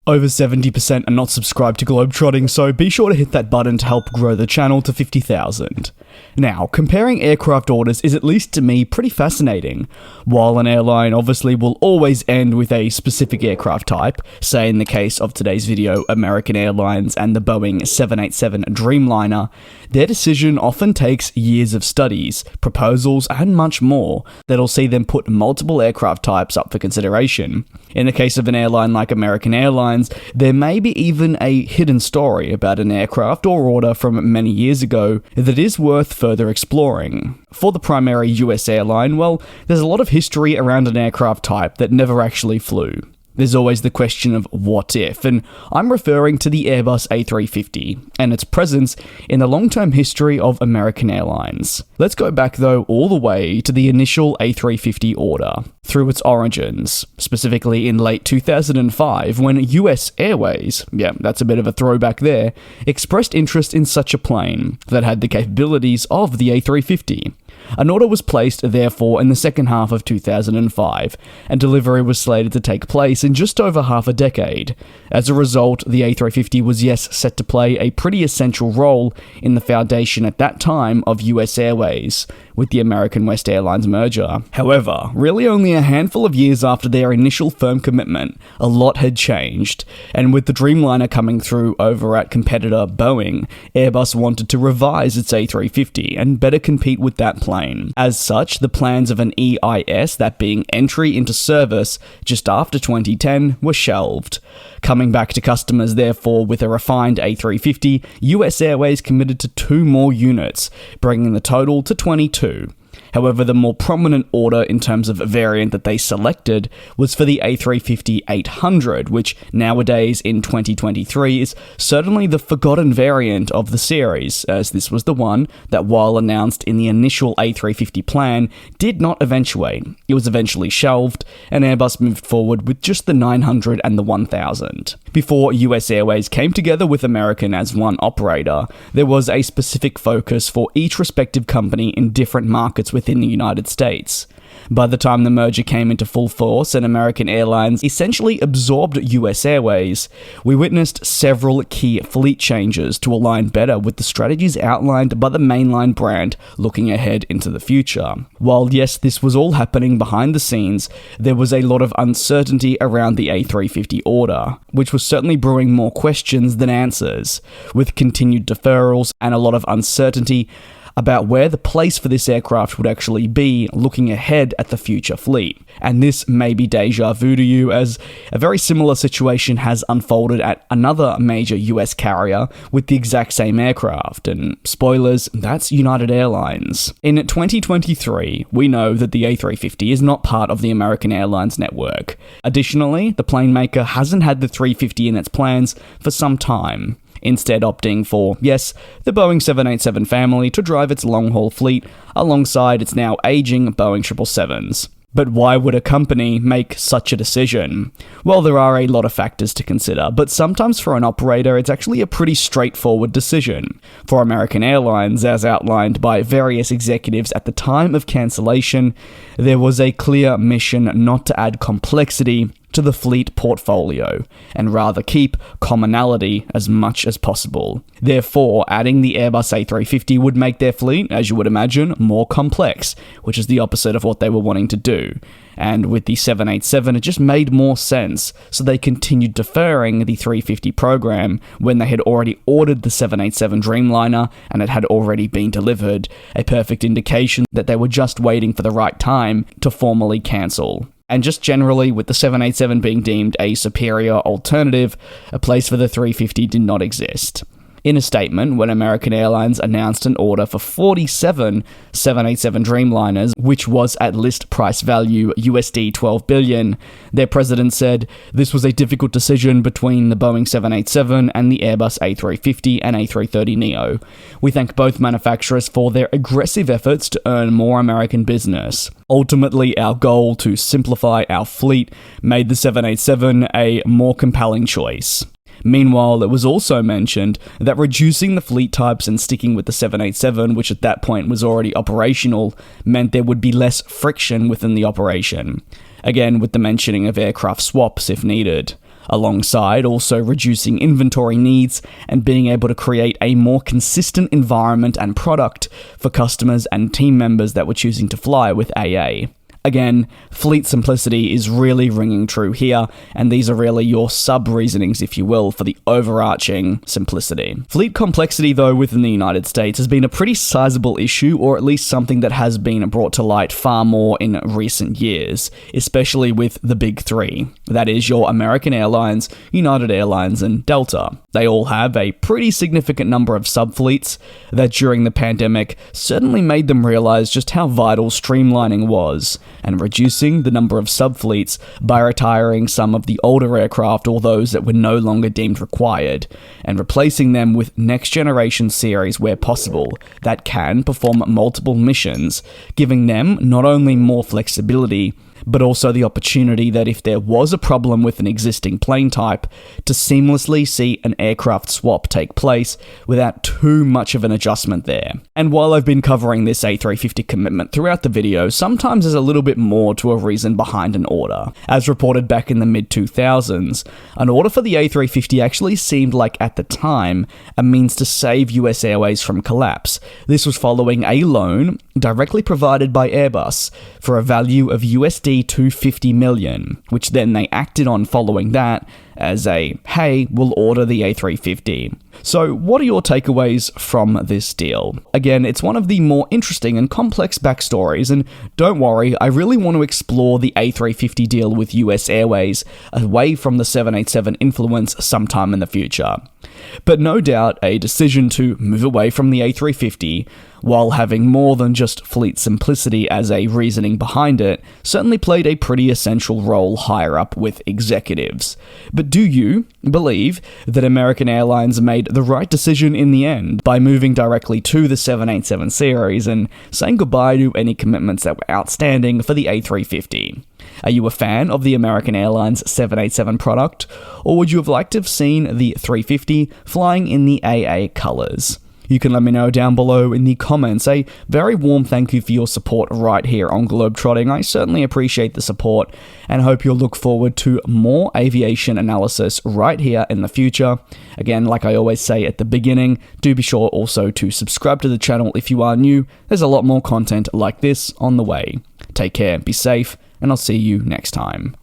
Over 70% are not subscribed to GlobeTrotting, so be sure to hit that button to help grow the channel to 50,000. Now, comparing aircraft orders is, at least to me, pretty fascinating. While an airline obviously will always end with a specific aircraft type, say in the case of today's video, American Airlines and the Boeing 787 Dreamliner, their decision often takes years of studies, proposals, and much more that'll see them put multiple aircraft types up for consideration. In the case of an airline like American Airlines, there may be even a hidden story about an aircraft or order from many years ago that is worth further exploring. For the primary US airline, well, there's a lot of history around an aircraft type that never actually flew. There's always the question of what if, and I'm referring to the Airbus A350 and its presence in the long-term history of American Airlines. Let's go back though all the way to the initial A350 order, through its origins, specifically in late 2005 when US Airways, yeah, that's a bit of a throwback there, expressed interest in such a plane that had the capabilities of the A350. An order was placed, therefore, in the second half of 2005, and delivery was slated to take place in just over half a decade. As a result, the A350 was set to play a pretty essential role in the foundation at that time of US Airways, with the American West Airlines merger. However, really only a handful of years after their initial firm commitment, a lot had changed, and with the Dreamliner coming through over at competitor Boeing, Airbus wanted to revise its A350 and better compete with that plane. As such, the plans of an EIS, that being entry into service just after 2010, were shelved. Coming back to customers, therefore, with a refined A350, US Airways committed to 2 more units, bringing the total to 22. However, the more prominent order in terms of variant that they selected was for the A350-800, which nowadays in 2023 is certainly the forgotten variant of the series, as this was the one that, while announced in the initial A350 plan, did not eventuate. It was eventually shelved, and Airbus moved forward with just the 900 and the 1000. Before US Airways came together with American as one operator, there was a specific focus for each respective company in different markets within the United States. By the time the merger came into full force and American Airlines essentially absorbed US Airways, we witnessed several key fleet changes to align better with the strategies outlined by the mainline brand looking ahead into the future. While yes, this was all happening behind the scenes, there was a lot of uncertainty around the A350 order, which was certainly brewing more questions than answers, with continued deferrals and a lot of uncertainty about where the place for this aircraft would actually be looking ahead at the future fleet. And this may be deja vu to you, as a very similar situation has unfolded at another major US carrier with the exact same aircraft, and spoilers, that's United Airlines. In 2023, we know that the A350 is not part of the American Airlines network. Additionally, the plane maker hasn't had the 350 in its plans for some time, instead opting for, yes, the Boeing 787 family to drive its long-haul fleet alongside its now aging Boeing 777s. But why would a company make such a decision? Well, there are a lot of factors to consider, but sometimes for an operator, it's actually a pretty straightforward decision. For American Airlines, as outlined by various executives at the time of cancellation, there was a clear mission not to add complexity to the fleet portfolio, and rather keep commonality as much as possible. Therefore, adding the Airbus A350 would make their fleet, as you would imagine, more complex, which is the opposite of what they were wanting to do. And with the 787, it just made more sense, so they continued deferring the 350 program when they had already ordered the 787 Dreamliner and it had already been delivered, a perfect indication that they were just waiting for the right time to formally cancel. And just generally, with the 787 being deemed a superior alternative, a place for the 350 did not exist. In a statement, when American Airlines announced an order for 47 787 Dreamliners, which was at list price value USD 12 billion, their president said, "This was a difficult decision between the Boeing 787 and the Airbus A350 and A330neo. We thank both manufacturers for their aggressive efforts to earn more American business. Ultimately, our goal to simplify our fleet made the 787 a more compelling choice." Meanwhile, it was also mentioned that reducing the fleet types and sticking with the 787, which at that point was already operational, meant there would be less friction within the operation. Again, with the mentioning of aircraft swaps if needed. alongside also reducing inventory needs and being able to create a more consistent environment and product for customers and team members that were choosing to fly with AA. Again, fleet simplicity is really ringing true here, and these are really your sub-reasonings, if you will, for the overarching simplicity. Fleet complexity, though, within the United States has been a pretty sizable issue, or at least something that has been brought to light far more in recent years, especially with the big three. That is your American Airlines, United Airlines, and Delta. They all have a pretty significant number of sub-fleets that during the pandemic certainly made them realize just how vital streamlining was, and reducing the number of sub-fleets by retiring some of the older aircraft or those that were no longer deemed required, and replacing them with next-generation series where possible that can perform multiple missions, giving them not only more flexibility, but also the opportunity that if there was a problem with an existing plane type, to seamlessly see an aircraft swap take place without too much of an adjustment there. And while I've been covering this A350 commitment throughout the video, sometimes there's a little bit more to a reason behind an order. As reported back in the mid-2000s, an order for the A350 actually seemed like, at the time, a means to save US Airways from collapse. This was following a loan directly provided by Airbus for a value of USD 250 million, which then they acted on following that as a, hey, we'll order the A350. So what are your takeaways from this deal? Again, it's one of the more interesting and complex backstories, and don't worry, I really want to explore the A350 deal with US Airways away from the 787 influence sometime in the future. But no doubt, a decision to move away from the A350, while having more than just fleet simplicity as a reasoning behind it, certainly played a pretty essential role higher up with executives. But do you believe that American Airlines made the right decision in the end by moving directly to the 787 series and saying goodbye to any commitments that were outstanding for the A350? Are you a fan of the American Airlines 787 product, or would you have liked to have seen the 350 flying in the AA colours? You can let me know down below in the comments. A very warm thank you for your support right here on GlobeTrotting. I certainly appreciate the support and hope you'll look forward to more aviation analysis right here in the future. Again, like I always say at the beginning, do be sure also to subscribe to the channel if you are new. There's a lot more content like this on the way. Take care, be safe, and I'll see you next time.